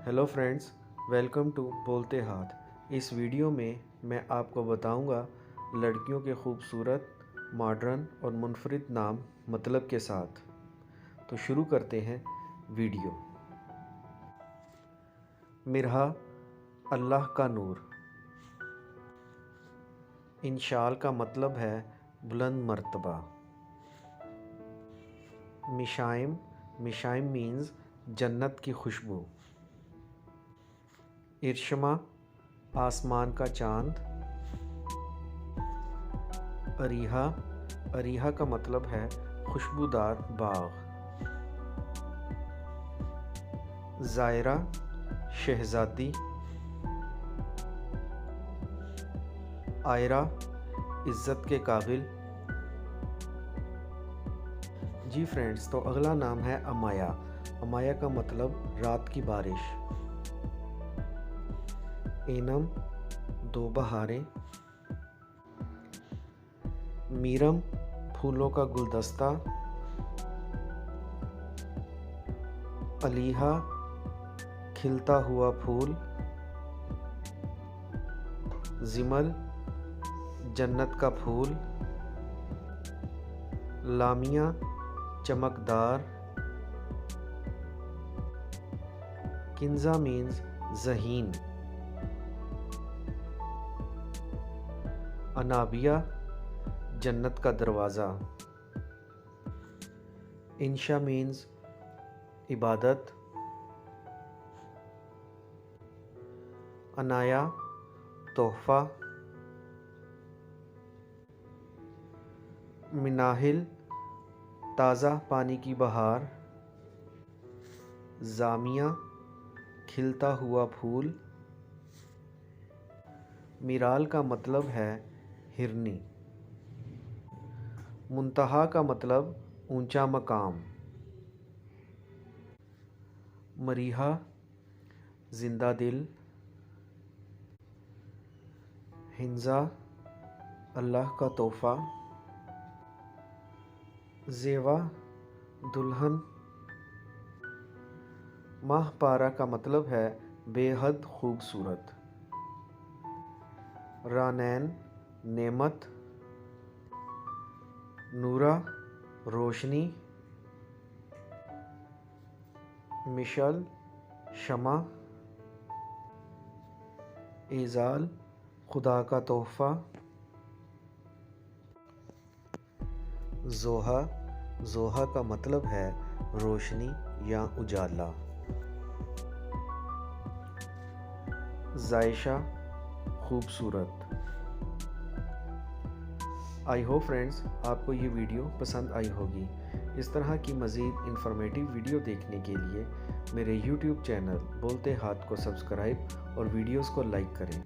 Hello friends, welcome to बोलते हाथ। इस वीडियो में मैं आपको बताऊंगा लड़कियों के खूबसूरत, मॉडर्न और मुनफरिद नाम मतलब के साथ। तो शुरू करते हैं वीडियो। मिरहा, अल्लाह का नूर। इंशाल का मतलब है बुलंद मर्तबा। मिशाइम, मिशाइम मीन्स जन्नत की खुशबू। इर्शमा, आसमान का चांद। अरीहा, अरीहा का मतलब है खुशबूदार बाग। ज़ायरा, शहज़ादी। आयरा, इज़्ज़त के काबिल। जी फ्रेंड्स, तो अगला नाम है अमाया। अमाया का मतलब रात की बारिश। एनम, दो बहारें। मीरम, फूलों का गुलदस्ता। अलीहा, खिलता हुआ फूल। जिमल, जन्नत का फूल। लामिया, चमकदार। किंजा मीन्स ज़हीन। अनाबिया, जन्नत का दरवाज़ा। इंशा मीन्स इबादत। अनाया, तोहफ़ा। मिनाहिल, ताज़ा पानी की बहार। जामिया, खिलता हुआ फूल। मिराल का मतलब है हिरनी। मुंतहा का मतलब ऊंचा मकाम। मरीहा, जिंदा दिल। हिंजा, अल्लाह का तोहफ़ा। ज़ेवा, दुल्हन। माहपारा का मतलब है बेहद खूबसूरत। रानैन, नेमत। नूरा, रोशनी। मिशल, शमा। ईज़ाल, खुदा का तोहफ़ा। जोहा, जोहा का मतलब है रोशनी या उजाला। जायशा, खूबसूरत। आई होप फ्रेंड्स आपको ये वीडियो पसंद आई होगी। इस तरह की मज़ीद इन्फॉर्मेटिव वीडियो देखने के लिए मेरे YouTube चैनल बोलते हाथ को सब्सक्राइब और वीडियोस को लाइक करें।